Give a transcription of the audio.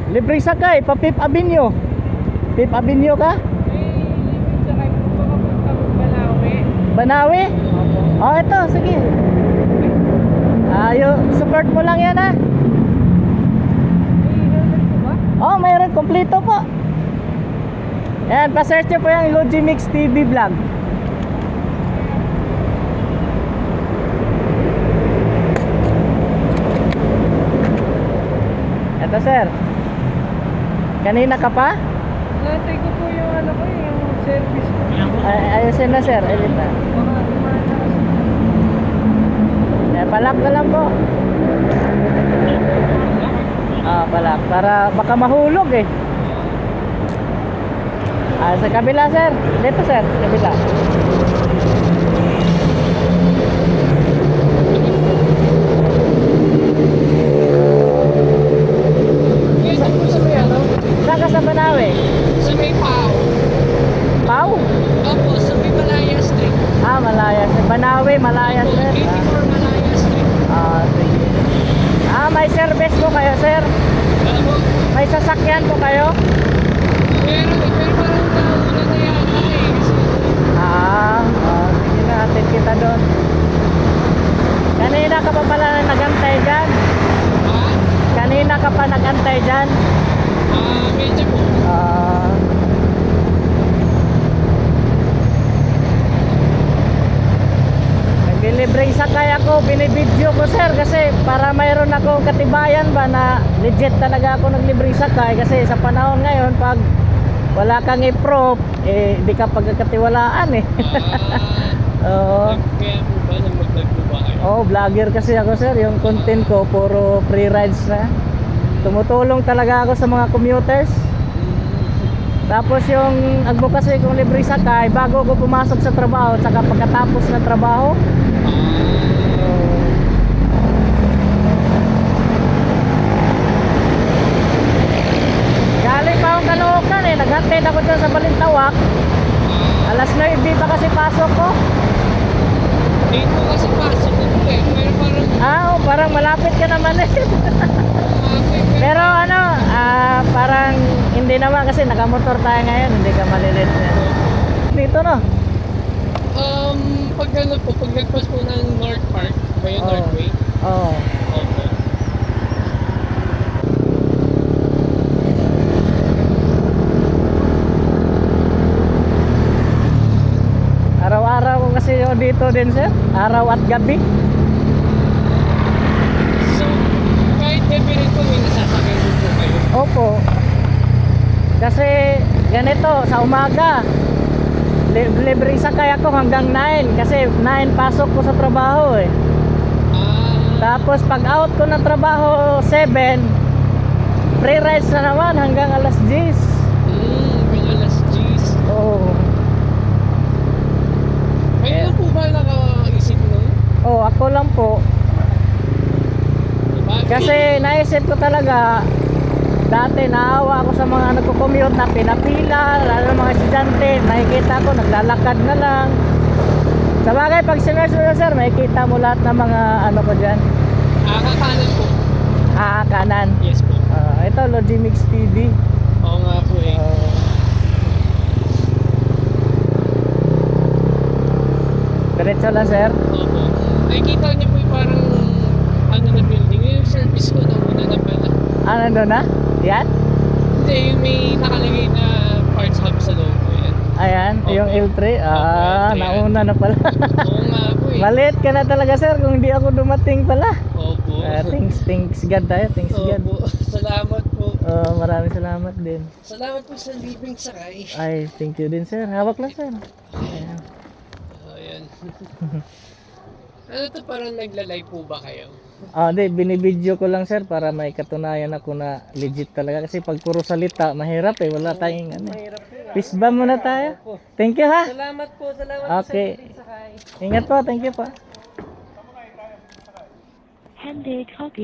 Libreng sakay, pa Fifth Avenue. Fifth Avenue ka? Libreng sakay po ba kapunta mo Banawe? Banawe? Oh, ito, sige. Support mo lang yan ha. May helmet po ba? Oh, mayroon, kompleto po. Yan, pa-search nyo po yung Logimix TV vlog. Ito sir. Kanina ka pa? Natay ko po yung ano ko, yung service ko. Ayusin na sir, ayun na. Baka tumatas. Palak na lang po. Palak. Para baka mahulog eh. Sa kabila sir. Dito sir, kabila. Dito po sa may ano? Saan ka sa Banawe? Sa may Pau. Pau? Opo, sa may Malaya Street. Malaya sir. Banawe, Malaya Opo, sir. 84 Malaya Street. Sige. May service po kayo sir? Opo. May sasakyan po kayo? Pero parang nauna na yata eh. Sige na, atin kita doon. Kanina ka pa pala nagantay dyan? Kanina ka pa nagantay dyan? Medyo po. Naglilibreng sakay ako, binibidyo ko sir kasi para mayroon akong katibayan ba na legit talaga ako naglibreng sakay kasi sa panahon ngayon pag wala kang i-proof di ka pagkakatiwalaan eh. Oo. Kaya po ba nang mag-vlog po ba kayo? Vlogger kasi ako sir, yung content ko puro free rides na. Tumutulong talaga ako sa mga commuters. Tapos yung advocacy kong libre sakay bago ko pumasok sa trabaho at saka pagkatapos ng trabaho. Galing pa akong Caloocan eh, naghatid ako dyan sa Balintawak. Alas 9 pa kasi pasok ko. Dito kasi pasok na po eh. Pero parang Parang malapit ka naman eh. Pero parang hindi naman kasi nakamotor tayo ngayon, hindi ka malilate na. Dito no? Pag ano po, pag nagpas po ng North Park, ba yung Northway? Oo. Opo. Araw-araw ko kasi yung dito din sir, araw at gabi. So, kahit gabi rin po may nasasakay din po kayo? Opo. Kasi ganito, sa umaga libre sakay ako hanggang 9 kasi 9 pasok ko sa trabaho eh. Tapos pag out ko ng trabaho 7 free rides na naman hanggang alas 10. Hanggang alas 10. Oo. Kayo lang po ba nakaisip nun? Ako lang po. Kasi naisip ko talaga, dati naawa ako sa mga nagko-commute na pinapila, lalo ng mga estudyante, nakikita ko naglalakad na lang. Sa bagay, pag sinerge mo sir, makikita mo lahat ng mga ano ko dyan. Kakanan po. Kanan. Yes po. Ito, Logimix TV. Oo nga po eh. Diretso lang sir. Opo. Nakikita niyo po yung parang ano na building. Yung service ko na muna na pala. Nandun na? Yan? Hindi, yung may nakalagay na parts hub sa loob po yan. Ayan, Opo. yung L3. L3 Nauna na pala. Oo nga po eh. Maliit ka na talaga sir kung hindi ako dumating pala. Opo. Thanks God tayo, thanks God. Opo. Salamat po. Maraming salamat din. Salamat po sa libreng sakay. Ay, thank you din sir. Hawak lang sir. Ayan. Ayan. Ano to, parang nagla-live po ba kayo? Hindi, binibidyo ko lang sir para may katunayan ako na legit talaga kasi pag puro salita, mahirap eh, wala tayong ano. Mahirap po. Peace bomb muna tayo. Thank you ha. Salamat po, salamat Okay. po sa libreng sakay. Ingat po, thank you po. Handig, copy.